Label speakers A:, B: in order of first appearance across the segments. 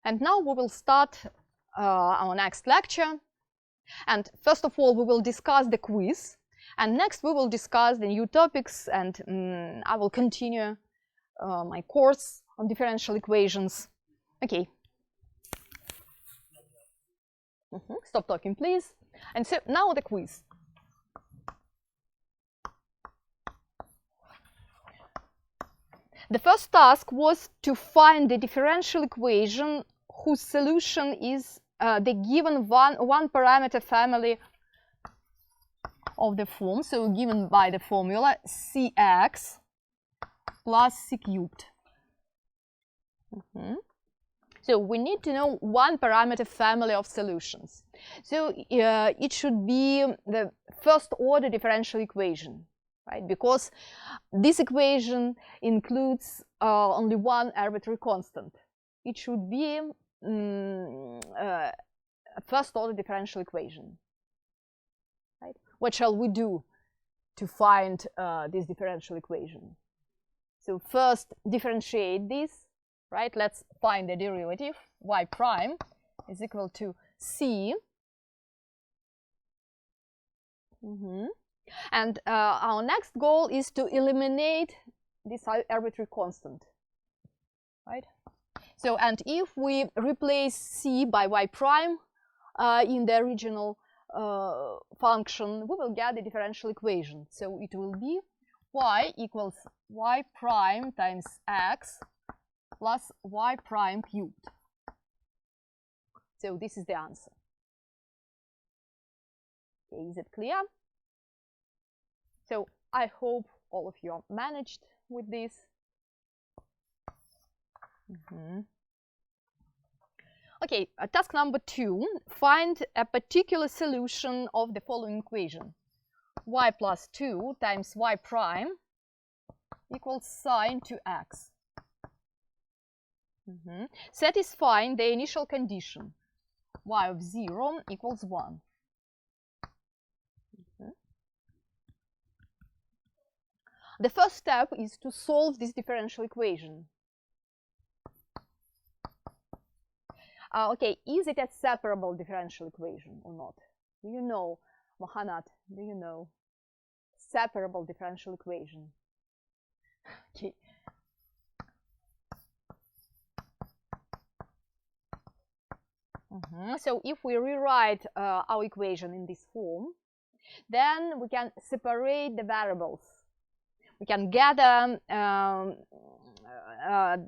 A: And now we will start our next lecture. And first of all, we will discuss the quiz. And next, we will discuss the new topics. And I will continue my course on differential equations. Okay. Stop talking, please. And so now the quiz. The first task was to find the differential equation whose solution is the given one parameter family of the form, so given by the formula cx plus c cubed. So we need to know one parameter family of solutions. So it should be the first order differential equation, right? Because this equation includes only one arbitrary constant. It should be a first order differential equation, right? What shall we do to find this differential equation? So first differentiate this, right? Let's find the derivative. Y prime is equal to c. And our next goal is to eliminate this arbitrary constant, right? So, and if we replace c by y prime in the original function, we will get the differential equation. So it will be y equals y prime times x plus y prime cubed. So this is the answer. Okay, is it clear? So I hope all of you managed with this. Okay, task number 2. Find a particular solution of the following equation. Y plus 2 times y prime equals sine 2x. Satisfying the initial condition. Y of 0 equals 1. The first step is to solve this differential equation. Okay, is it a separable differential equation or not? Do you know, Mohanat, do you know? Separable differential equation. Okay. So if we rewrite our equation in this form, then we can separate the variables. We can gather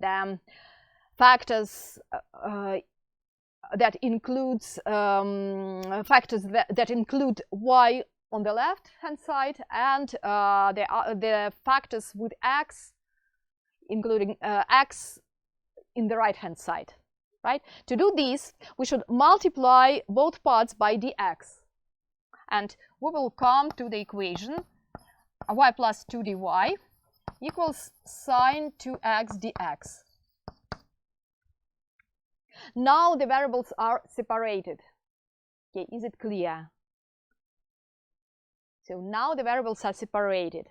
A: the factors that includes that include y on the left hand side and the factors with x, including x in the right hand side, right? To do this, we should multiply both parts by dx, and we will come to the equation y plus 2 dy equals sine 2x dx. Now the variables are separated. Okay, is it clear? So now the variables are separated,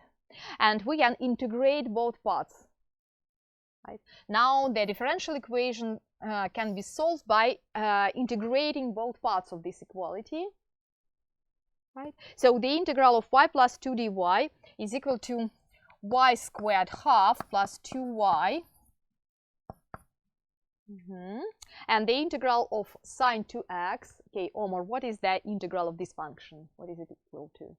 A: and we can integrate both parts. Right? Now the differential equation can be solved by integrating both parts of this equality. Right? So the integral of y plus 2 dy is equal to y squared half plus 2y. And the integral of sine 2x, okay, Omar, what is the integral of this function? What is it equal to?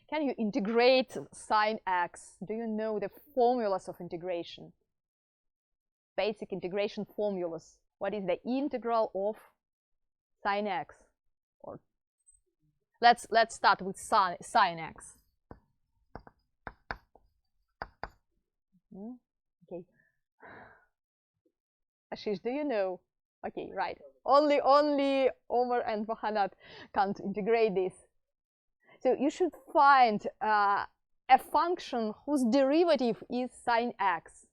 A: Can you integrate sine x? Do you know the formulas of integration? Basic integration formulas. What is the integral of sine x? Or let's start with sine x. Okay. Ashish, do you know? Okay, right. Only Omar and Mohanat can't integrate this. So you should find a function whose derivative is sine x.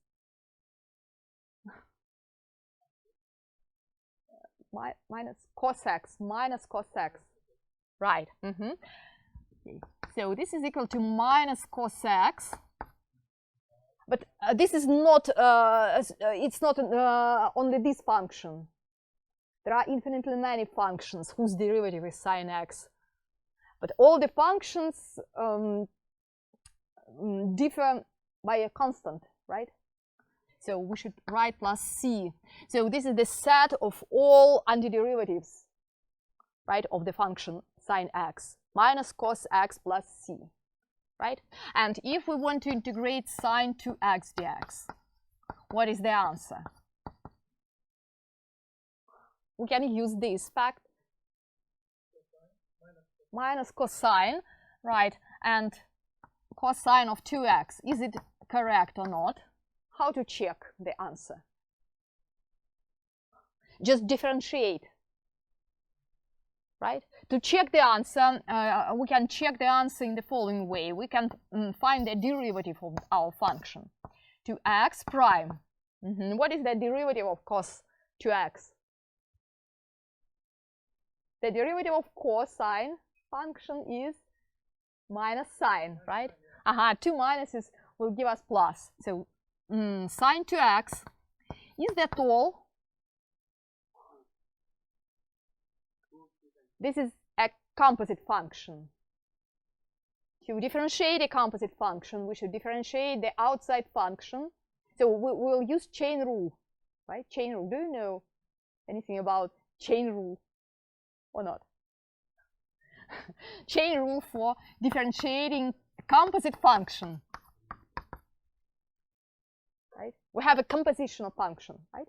A: Minus cos x, right. Okay. So this is equal to minus cos x But this is not, it's not only this function. There are infinitely many functions whose derivative is sine x. But all the functions differ by a constant, right? So we should write plus c. So this is the set of all antiderivatives, right, of the function sine x minus cos x plus c, right? And if we want to integrate sine 2x dx, what is the answer? We can use this fact, minus cosine, right, and cosine of 2x. Is it correct or not? How to check the answer? Just differentiate, right? To check the answer, we can check the answer in the following way. We can find the derivative of our function, 2x prime. What is the derivative of cos 2x? The derivative of cosine function is minus sine, right? 2 minuses will give us plus. So sine 2x, is that all? This is a composite function. To differentiate a composite function, we should differentiate the outside function. So we'll use chain rule, right? Chain rule. Do you know anything about chain rule or not? Chain rule for differentiating a composite function. Right? We have a compositional function, right?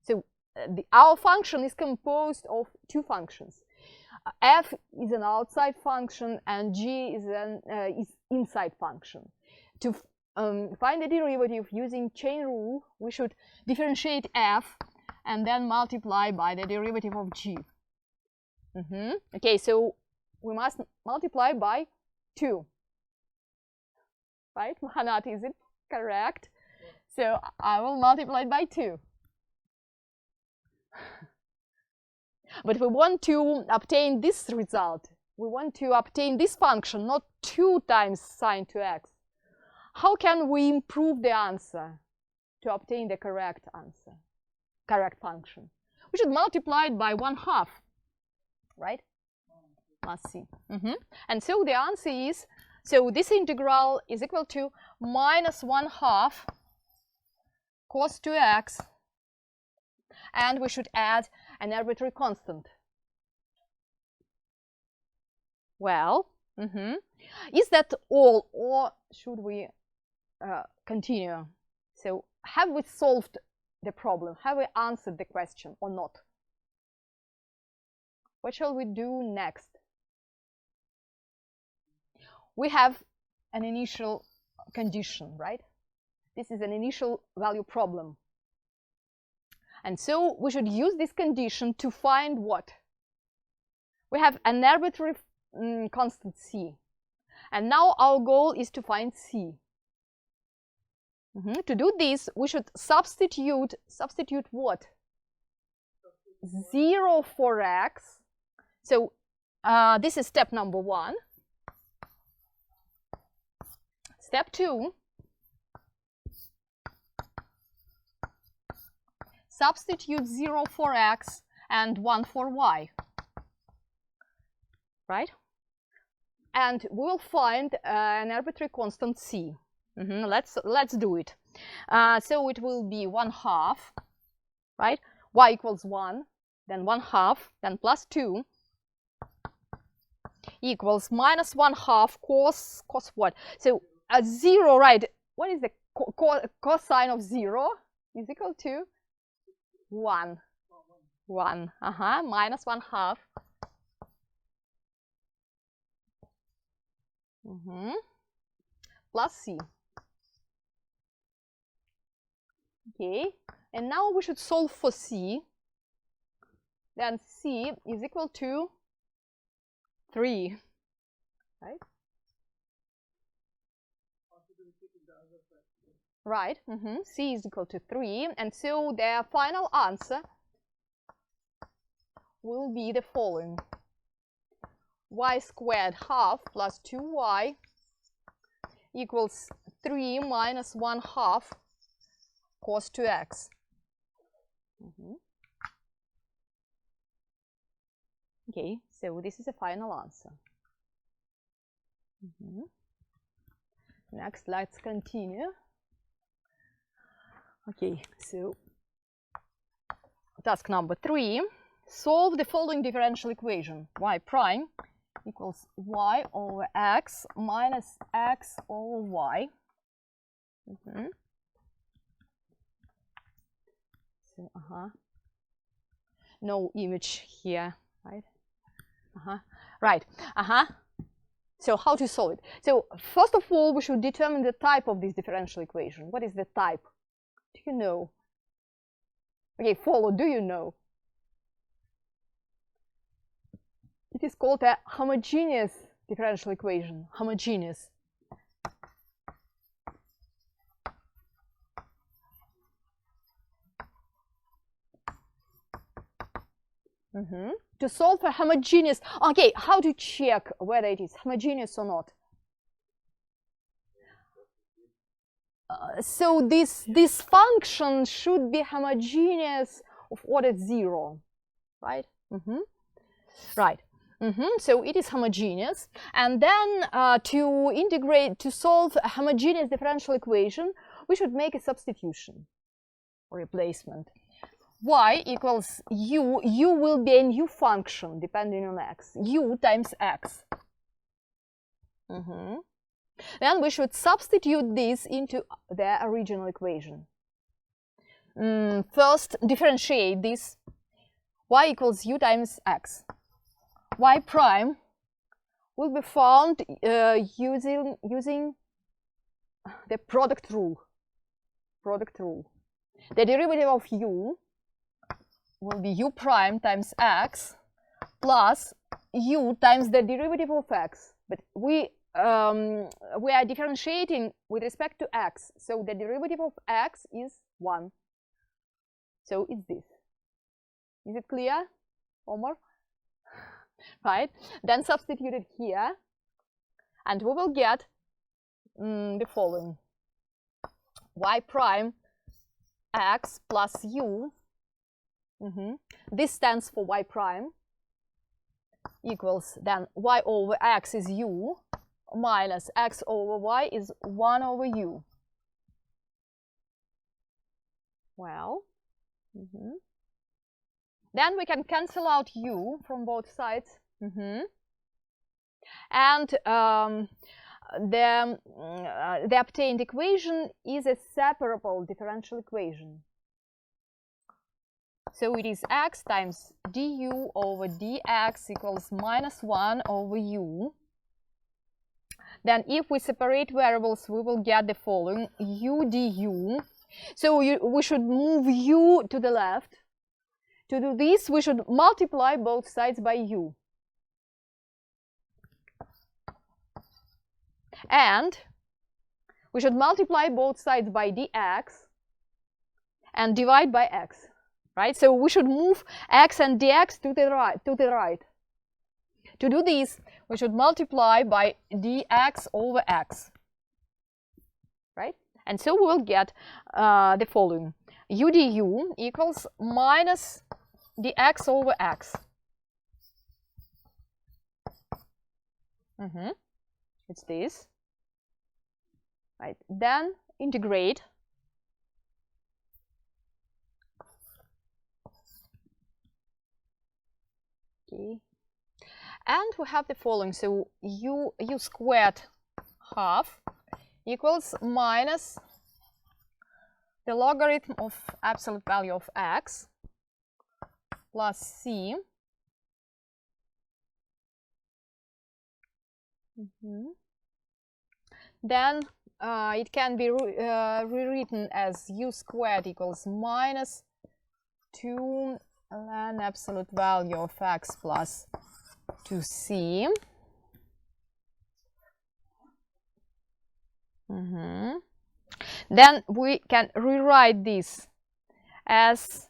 A: So our function is composed of two functions. F is an outside function and G is an inside function. To find the derivative using chain rule, we should differentiate F and then multiply by the derivative of G. Okay, so we must multiply by 2. Right, Mahanat, is it correct? So I will multiply by 2. But we want to obtain this result. We want to obtain this function, not 2 times sine 2x. How can we improve the answer to obtain the correct answer, correct function? We should multiply it by 1/2, right? Plus c. And so the answer is, so this integral is equal to minus 1/2 cos 2x, and we should add an arbitrary constant. Well, is that all, or should we continue? So have we solved the problem? Have we answered the question or not? What shall we do next? We have an initial condition, right? This is an initial value problem. And so we should use this condition to find what? We have an arbitrary constant c. And now our goal is to find c. To do this, we should substitute what? 0 for x. So this is step number 1. Step 2. Substitute 0 for x and 1 for y, right? And we will find an arbitrary constant c. Let's do it. So it will be 1/2, right? Y equals 1, then 1/2, then plus 2 equals minus 1/2 cos what? So 0, right? What is the cosine of 0? Is equal to 1. Minus 1/2. Plus c. Okay, and now we should solve for c. Then c is equal to 3, right? Right, c is equal to 3, and so the final answer will be the following. Y squared half plus 2y equals 3 minus 1/2 cos 2x. Okay, so this is the final answer. Next, let's continue. Okay, so task number 3. Solve the following differential equation. Y prime equals y over x minus x over y. So, no image here, right? Right. So how to solve it? So first of all, we should determine the type of this differential equation. What is the type? Do you know? Okay, follow. Do you know? It is called a homogeneous differential equation. Homogeneous. To solve a homogeneous, okay, how to check whether it is homogeneous or not? So this function should be homogeneous of order 0, right? Right. So it is homogeneous, and then to solve a homogeneous differential equation, we should make a substitution or replacement. Y equals u. U will be a new function depending on x. U times x. Then we should substitute this into the original equation. First, differentiate this. Y equals u times x. Y prime will be found using the product rule. The derivative of u will be u prime times x plus u times the derivative of x. But we are differentiating with respect to x, so the derivative of x is 1. So it's this. Is it clear, Omar? Right. Then substitute it here, and we will get the following: y prime x plus u. This stands for y prime equals then y over x is u minus x over y is 1 over u. Well, then we can cancel out u from both sides, and the obtained equation is a separable differential equation. So it is x times du over dx equals minus 1 over u. Then if we separate variables, we will get the following: u du. So we should move u to the left. To do this, we should multiply both sides by u. And we should multiply both sides by dx and divide by x. Right? So we should move x and dx to the right. To do this, we should multiply by dx over x. Right? And so we will get the following: u du equals minus dx over x. It's this. Right. Then integrate. Okay. And we have the following: so u squared half equals minus the logarithm of absolute value of x plus c. Then it can be rewritten as u squared equals minus 2 ln absolute value of x plus 2c. Then we can rewrite this as,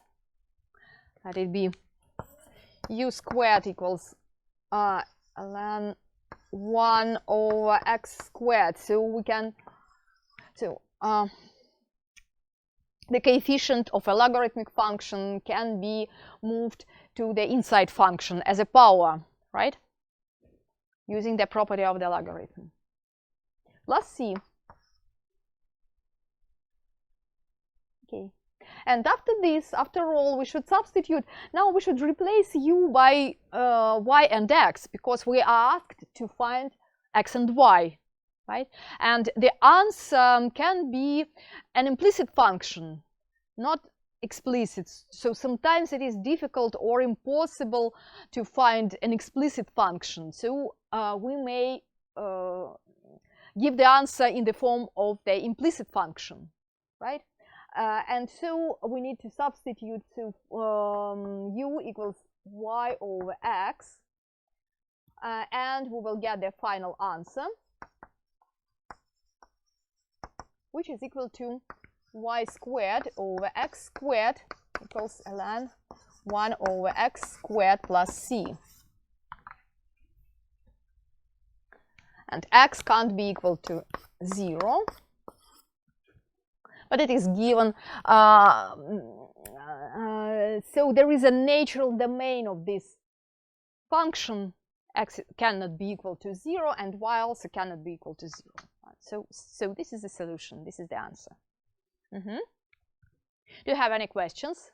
A: let it be, u squared equals ln 1 over x squared. So we can So the coefficient of a logarithmic function can be moved to the inside function as a power, right? Using the property of the logarithm. Let's see. Okay. And after this, after all, we should substitute. Now we should replace u by y and x, because we are asked to find x and y, right? And the answer can be an implicit function, not explicit. So sometimes it is difficult or impossible to find an explicit function. So we may give the answer in the form of the implicit function, right? And so we need to substitute, so u equals y over x, and we will get the final answer, which is equal to y squared over x squared equals ln 1 over x squared plus c. And x can't be equal to 0. But it is given, so there is a natural domain of this function. X cannot be equal to 0, and y also cannot be equal to 0. So this is the solution. This is the answer. Do you have any questions?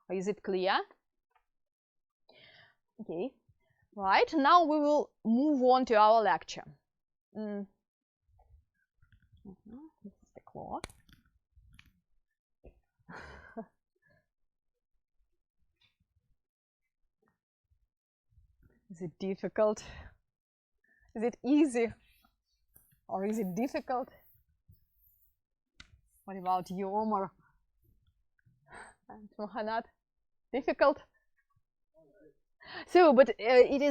A: Or is it clear? Okay. Right. Now we will move on to our lecture. Clock. Is it difficult? Is it easy? Or is it difficult? What about you, Omar and Mohanad? Difficult? So, but it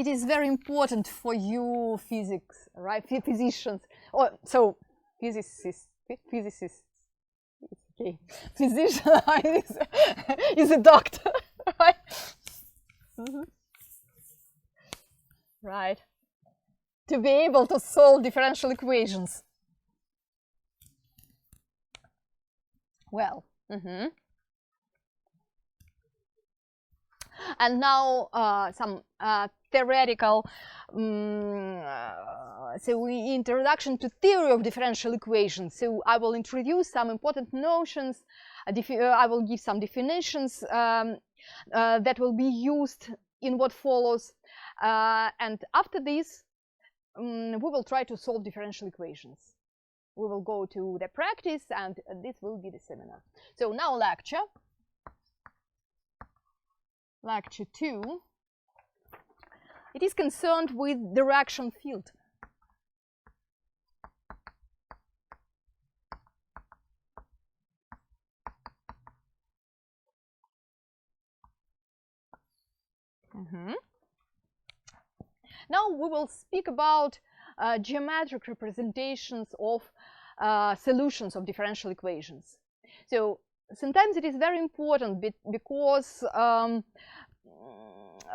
A: is very important for you physics, right? Physicians, or so physicists. Okay, physician is a doctor, right? Right. To be able to solve differential equations. Well. And now some theoretical, introduction to theory of differential equations. So I will introduce some important notions. I will give some definitions that will be used in what follows. And after this, we will try to solve differential equations. We will go to the practice, and this will be the seminar. So now lecture. Lecture 2, it is concerned with direction field. Now we will speak about geometric representations of solutions of differential equations. So sometimes it is very important because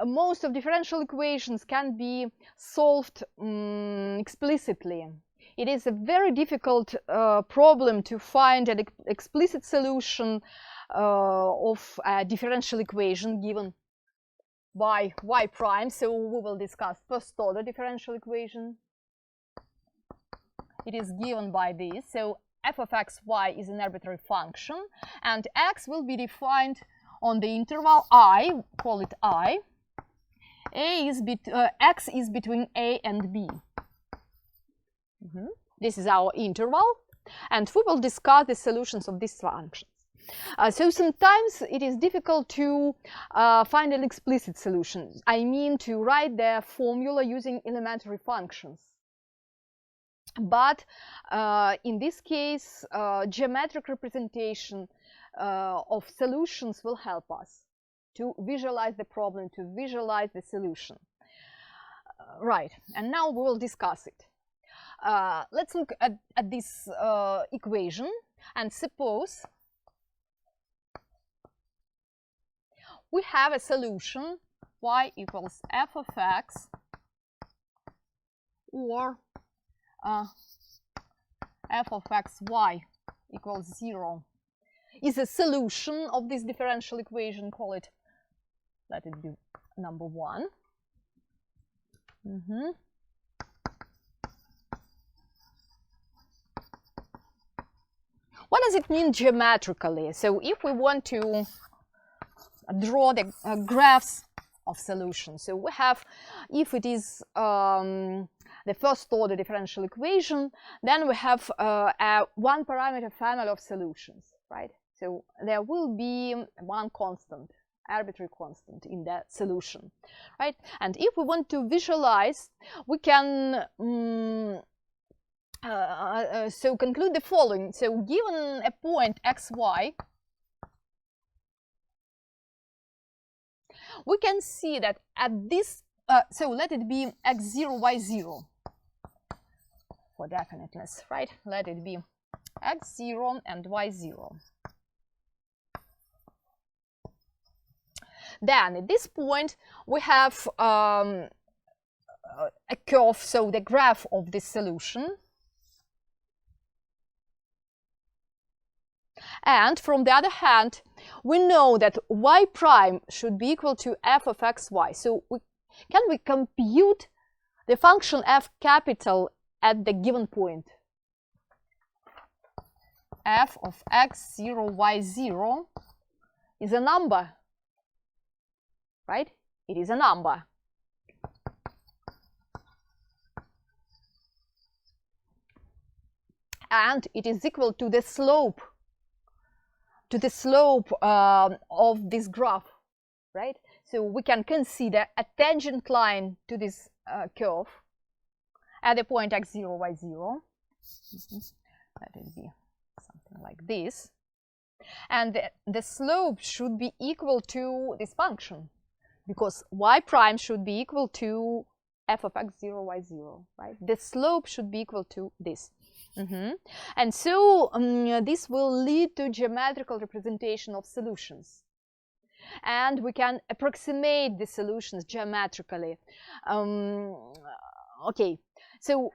A: most of differential equations can be solved explicitly. It is a very difficult problem to find an explicit solution of a differential equation given by y prime. So we will discuss first order differential equation. It is given by this. So f of x, y is an arbitrary function, and x will be defined on the interval I, call it I. X is between a and b. This is our interval, and we will discuss the solutions of these functions. So sometimes it is difficult to find an explicit solution. I mean to write the formula using elementary functions. But in this case, geometric representation of solutions will help us to visualize the problem, to visualize the solution. Right, and now we will discuss it. Let's look at this equation, and suppose we have a solution y equals f of x, or f of x y equals 0 is a solution of this differential equation, call it, let it be number 1. What does it mean geometrically? So if we want to draw the graphs of solutions, so we have, if it is the first order differential equation, then we have a one parameter family of solutions, right? So there will be one constant, arbitrary constant in the solution, right? And if we want to visualize, we can so conclude the following. So given a point xy, we can see that at this, so let it be x0, y0 for definiteness, right? Let it be x0 and y0. Then at this point we have a curve, so the graph of this solution. And from the other hand, we know that y prime should be equal to f of xy. So can we compute the function f capital at the given point? F of x0, y0 is a number, right? It is a number. And it is equal to the slope of this graph, right? So we can consider a tangent line to this curve at the point x0, y0. Let it be something like this. And the slope should be equal to this function, because y prime should be equal to f of x0, y0, right? The slope should be equal to this. And so this will lead to geometrical representation of solutions, and we can approximate the solutions geometrically. Okay, so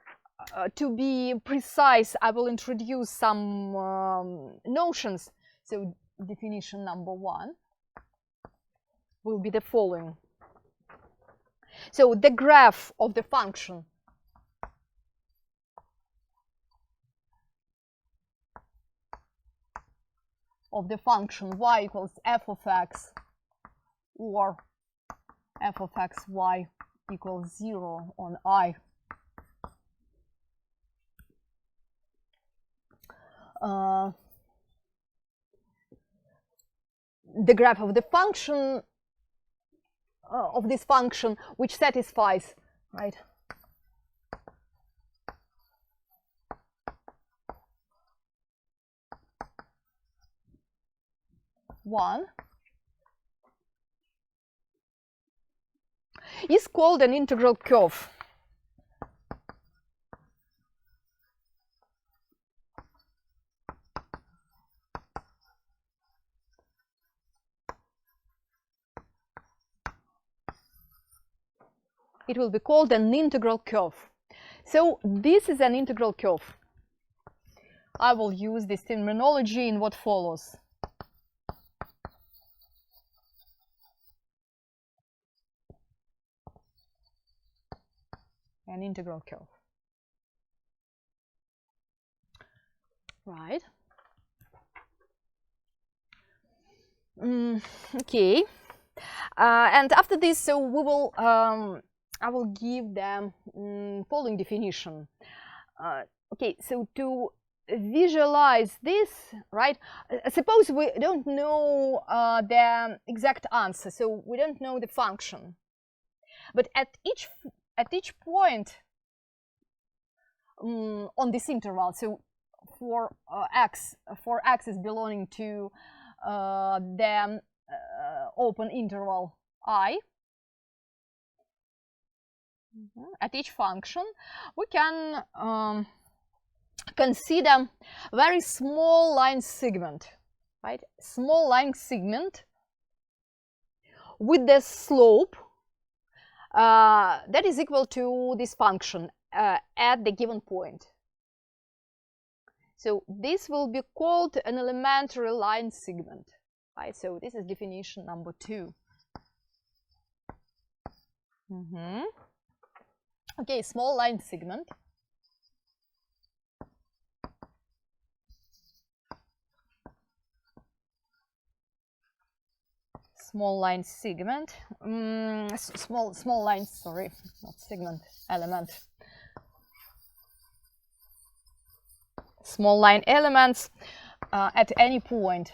A: to be precise, I will introduce some notions. So definition number 1 will be the following. So the graph of the function y equals f of x, or f of xy equals 0 on I. The graph of the function, of this function, which satisfies, right, one, is called an integral curve. It will be called an integral curve. So this is an integral curve. I will use this terminology in what follows. An integral curve. Right. Okay. And after this, so we will, I will give the following definition. Okay, so to visualize this, right? Suppose we don't know the exact answer, so we don't know the function, but at each point on this interval, so for x is belonging to the open interval I, at each function we can consider very small line segment, right? Small line segment with the slope that is equal to this function at the given point. So this will be called an elementary line segment, right? So this is definition number 2. Okay, small line segment. Small line segment, small line, sorry, not segment, element. Small line elements at any point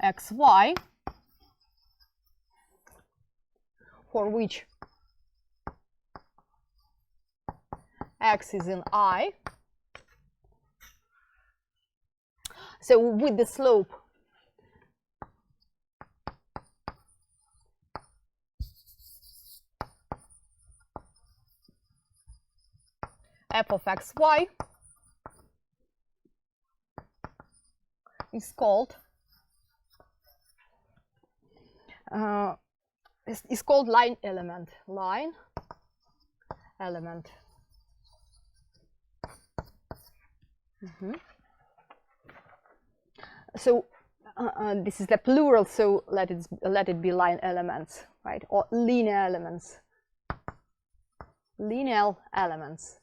A: x, y, for which x is in I. So with the slope f of xy is called line element. Line element. So this is the plural, so let it be line elements, right? Or linear elements. Linear elements.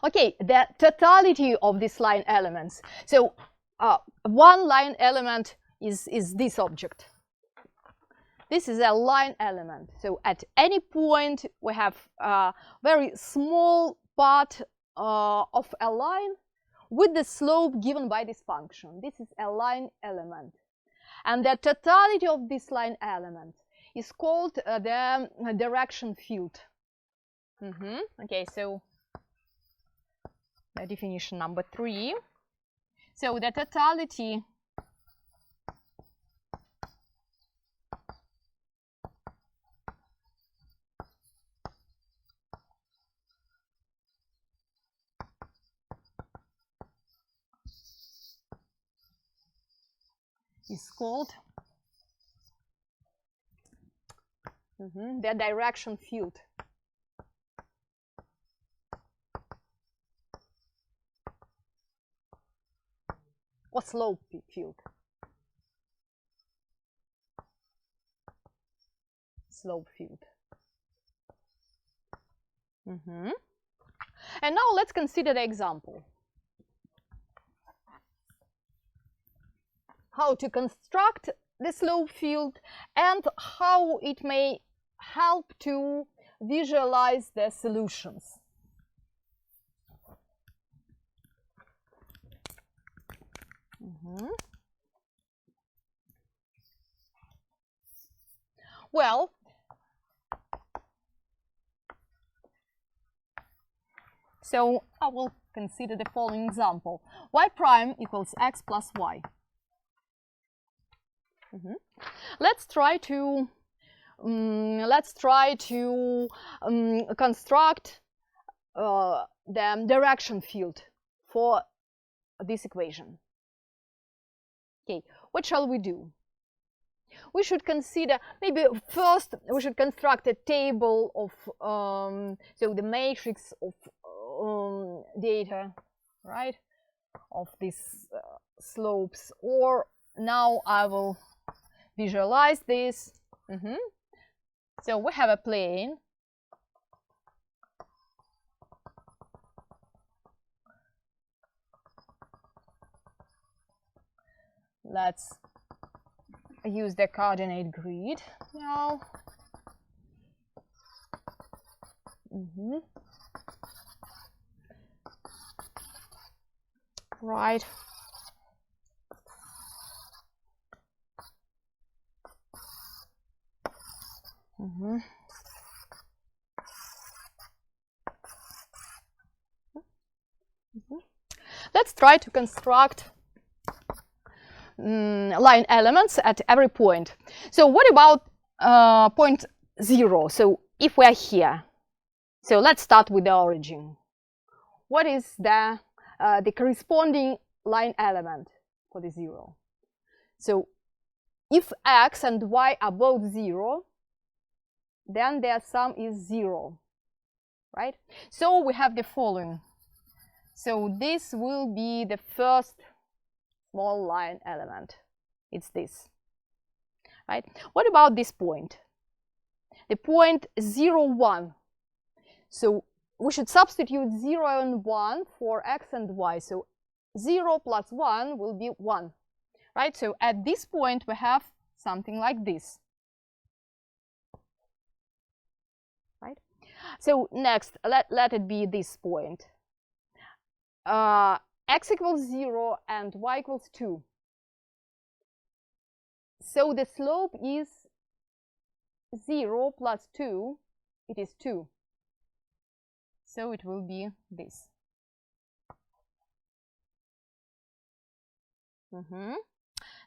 A: Okay, the totality of these line elements. So one line element is this object. This is a line element. So at any point we have a very small part of a line with the slope given by this function. This is a line element. And the totality of this line element is called the direction field. Okay, so the definition number 3. So the totality is called the direction field. Or slope field. Slope field. And now let's consider the example. How to construct the slope field and how it may help to visualize the solutions. Well, so I will consider the following example. Y prime equals x plus y. Let's try to construct the direction field for this equation. Okay, what shall we do? We should consider, maybe first we should construct a table of so the matrix of data, right, of these slopes. Or now I will visualize this. So we have a plane. Let's use the coordinate grid now. Right. Let's try to construct line elements at every point. So what about point 0? So if we are here, so let's start with the origin. What is the corresponding line element for the 0? So if x and y are both 0, then their sum is 0, right? So we have the following. So this will be the first small line element. It's this, right? What about this point? The point 0, 1. So we should substitute 0 and 1 for x and y. So 0 plus 1 will be 1, right? So at this point we have something like this, right? So next, let it be this point. X equals 0 and y equals 2. So the slope is 0 plus 2, it is 2. So it will be this.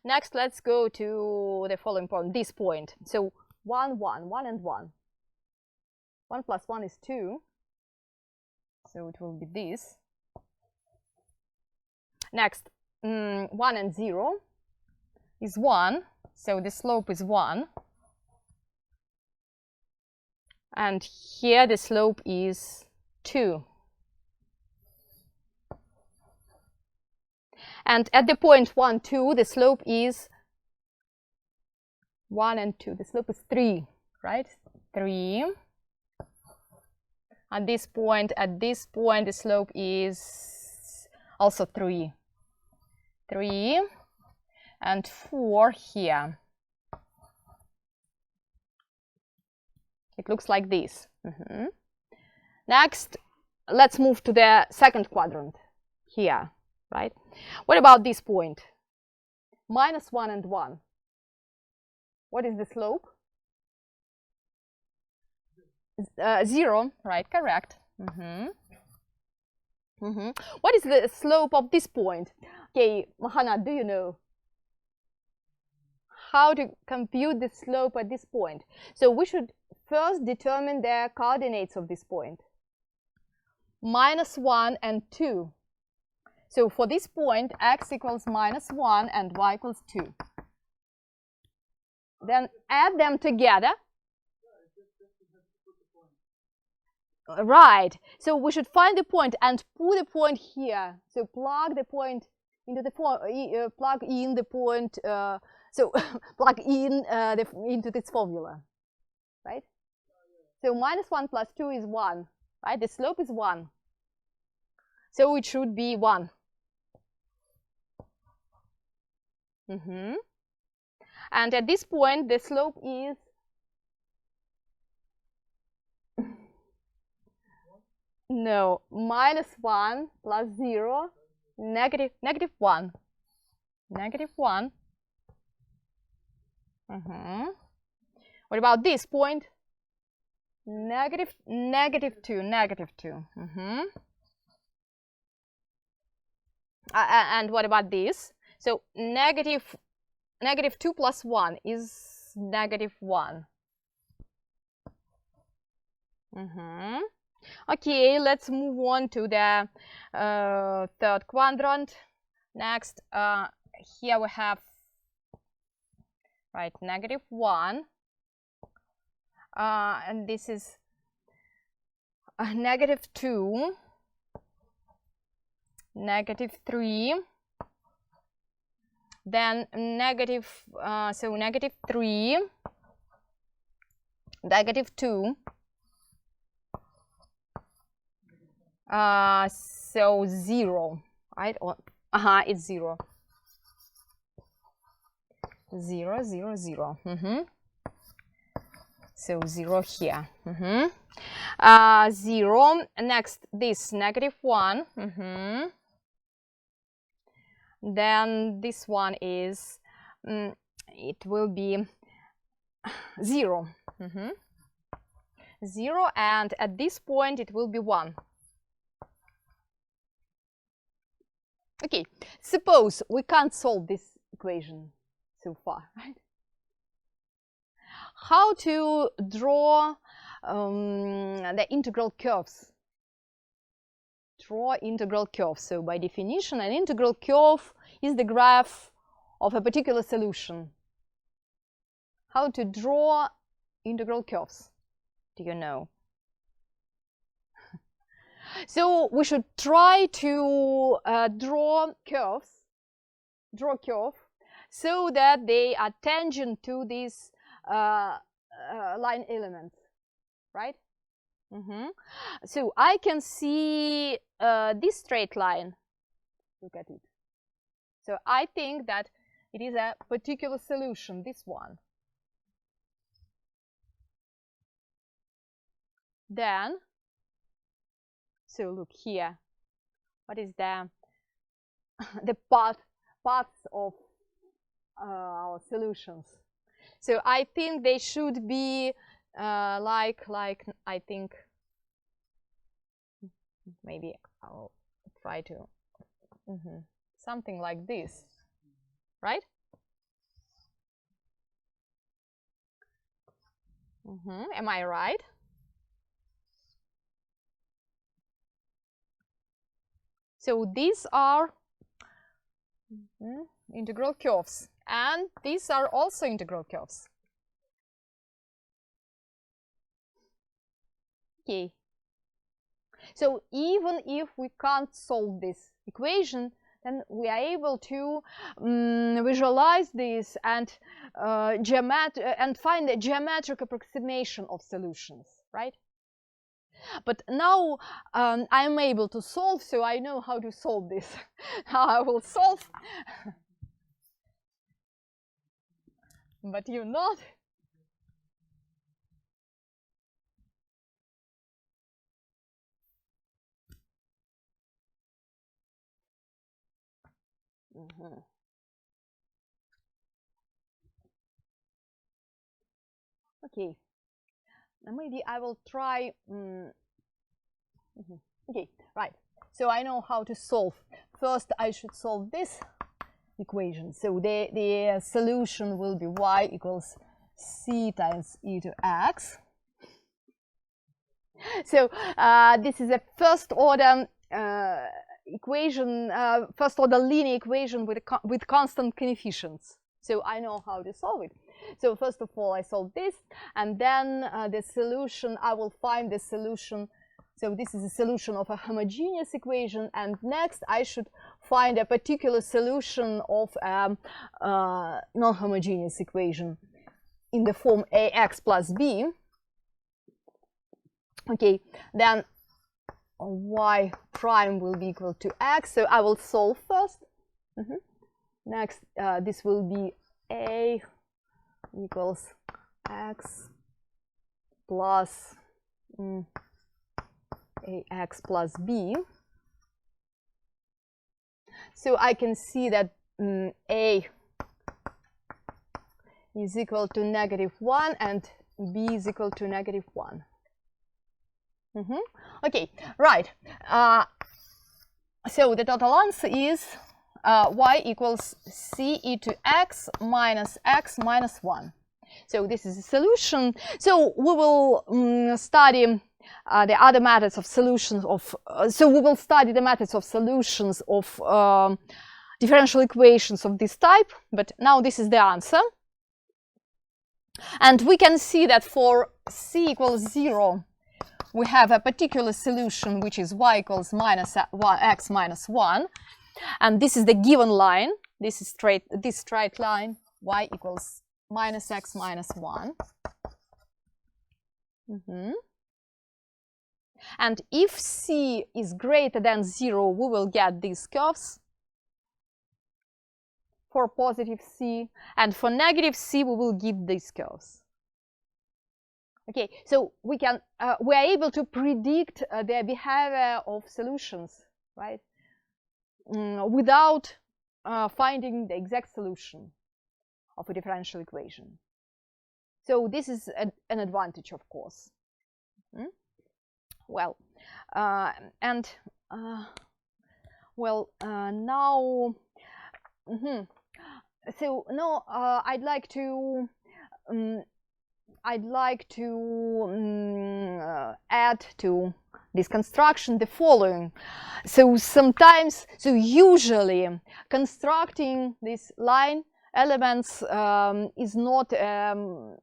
A: Next, let's go to the following point, this point. So 1, 1, 1 and 1. 1 plus 1 is 2. So it will be this. Next, 1 and 0 is 1. So the slope is 1. And here the slope is 2. And at the point 1, 2, the slope is 1 and 2. The slope is 3, right? 3. At this point, the slope is also 3. 3 and 4 here. It looks like this. Next, let's move to the second quadrant here, right? What about this point? Minus 1 and 1. What is the slope? 0, right? Correct. What is the slope of this point? Okay, Mahana, do you know how to compute the slope at this point? So we should first determine the coordinates of this point. Minus 1 and 2. So for this point, x equals minus 1 and y equals 2. Then add them together. Right. So we should find the point and put the point here. So plug the point into the plug in the point. Plug in into this formula, right? So minus 1 plus 2 is 1, right? The slope is 1. So it should be 1. And at this point, the slope is no, minus 1 plus 0, negative 1. Negative 1. What about this point? Negative 2, negative 2. And what about this? So negative 2 plus 1 is negative 1. Okay, let's move on to the third quadrant. Next, here we have, right, negative 1. And this is negative 2, negative 3, then negative, so negative 3, negative 2, so 0, right? It's 0. 0, 0, 0. So 0 here. 0. Next, this negative 1. Then this one is, it will be 0. 0, and at this point it will be 1. Okay, suppose we can't solve this equation so far, right? How to draw the integral curves? Draw integral curves. So by definition, an integral curve is the graph of a particular solution. How to draw integral curves? Do you know? So we should try to draw curve so that they are tangent to these line elements, right? So I can see this straight line. Look at it. So I think that it is a particular solution, this one. Then, so look here, what is the paths of our solutions? So I think they should be like I think maybe I'll try to something like this, right? Am I right? So these are integral curves, and these are also integral curves. Okay. So even if we can't solve this equation, then we are able to visualize this and find a geometric approximation of solutions, right? But now I'm able to solve, so I know how to solve this. How I will solve. But you not. Okay. Now maybe I will try. Okay, right. So I know how to solve. First, I should solve this equation. So the solution will be y equals c times e to x. So this is a first order equation, first order linear equation with constant coefficients. So I know how to solve it. So first of all, I solve this, and then the solution, I will find the solution. So this is a solution of a homogeneous equation, and next I should find a particular solution of a non-homogeneous equation in the form ax plus b. Okay, then y prime will be equal to x, so I will solve first. Next, this will be a equals x plus ax plus b. So I can see that a is equal to -1 and b is equal to -1. Okay, right. So the total answer is y equals c e to x minus 1. So this is a solution. So we will study the other methods of solutions of. So we will study the methods of solutions of differential equations of this type. But now this is the answer, and we can see that for c equals 0. We have a particular solution which is y equals x minus 1, and this is the given line. This is straight line, y equals minus x minus 1. And if c is greater than 0, we will get these curves for positive c, and for negative c, we will give these curves. Okay, so we are able to predict the behavior of solutions, right? Without finding the exact solution of a differential equation. So this is an advantage, of course. Well, now, so now I'd like to add to this construction the following. So usually constructing this line elements is not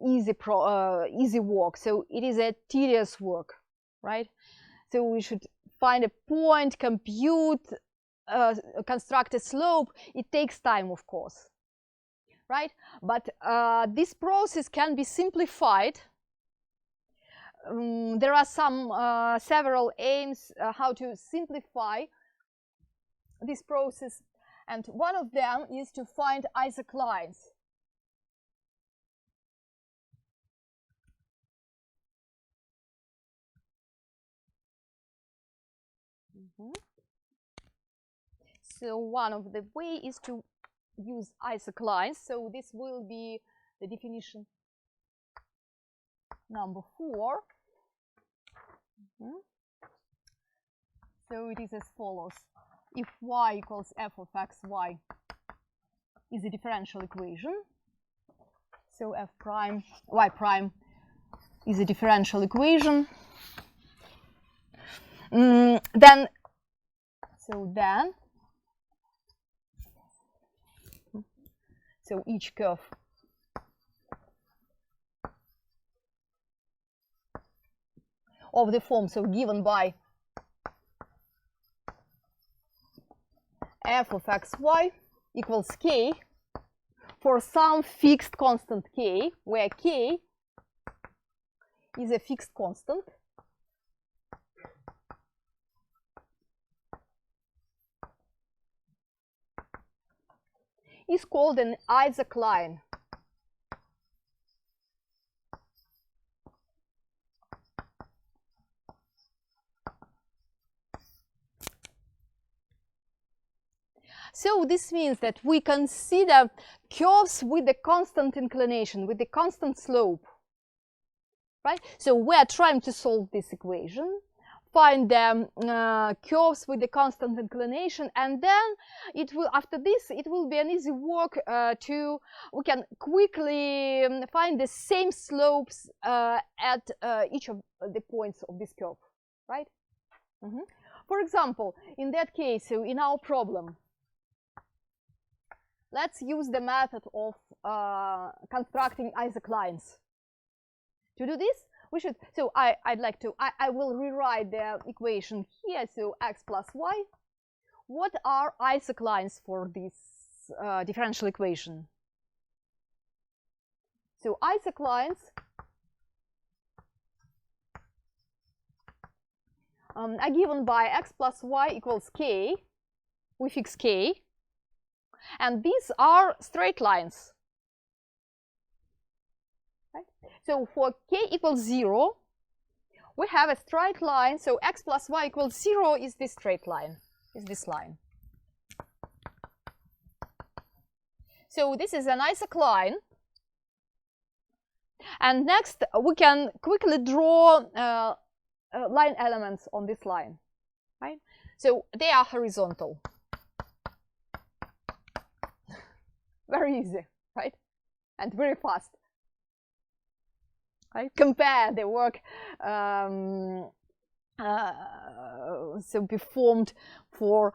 A: easy work, so it is a tedious work, right? So we should find a point, compute, construct a slope. It takes time, of course, right? But this process can be simplified. There are several aims how to simplify this process, and one of them is to find isoclines. So one of the way is to use isoclines. So this will be the definition number 4. So it is as follows. If y equals f of xy is a differential equation, so f prime, y prime is a differential equation, then each curve of the form, so given by f of xy equals k for some fixed constant k, where k is a fixed constant, is called an isocline. So this means that we consider curves with the constant inclination, with the constant slope, right? So we are trying to solve this equation, find the curves with the constant inclination, and then it will, after this, it will be an easy work we can quickly find the same slopes at each of the points of this curve, right? For example, in that case, so in our problem, let's use the method of constructing isoclines. To do this, we should, so I will rewrite the equation here, so x plus y. What are isoclines for this differential equation? So isoclines are given by x plus y equals k. We fix k. And these are straight lines. Right? So for k equals 0, we have a straight line. So x plus y equals 0 is this straight line, is this line. So this is an isocline. And next, we can quickly draw line elements on this line. Right? So they are horizontal. Very easy, right? And very fast. Right? Compare the work so performed for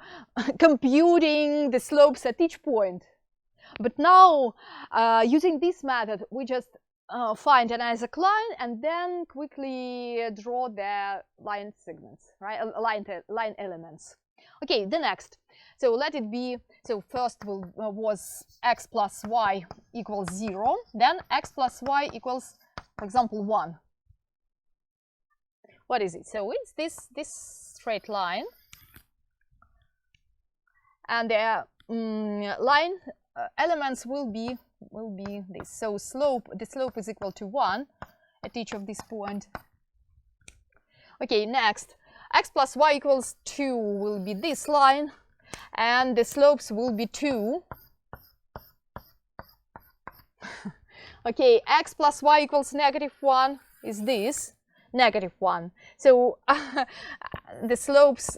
A: computing the slopes at each point. But now, using this method, we just find an isocline and then quickly draw the line segments, right? Line elements. Okay, the next. So let it be, so first was x plus y equals 0, then x plus y equals, for example, 1. What is it? So it's this straight line, and the line elements will be this. So the slope is equal to 1 at each of these points. Okay, next, x plus y equals 2 will be this line, and the slopes will be 2. Okay, x plus y equals -1 is this, -1. So the slopes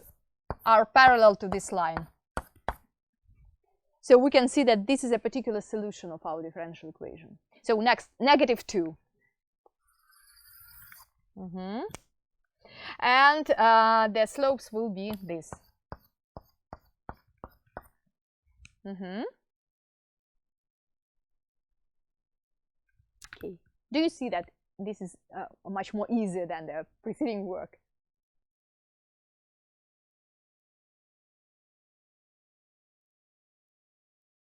A: are parallel to this line. So we can see that this is a particular solution of our differential equation. So next, -2. And the slopes will be this. Do you see that this is much more easier than the preceding work?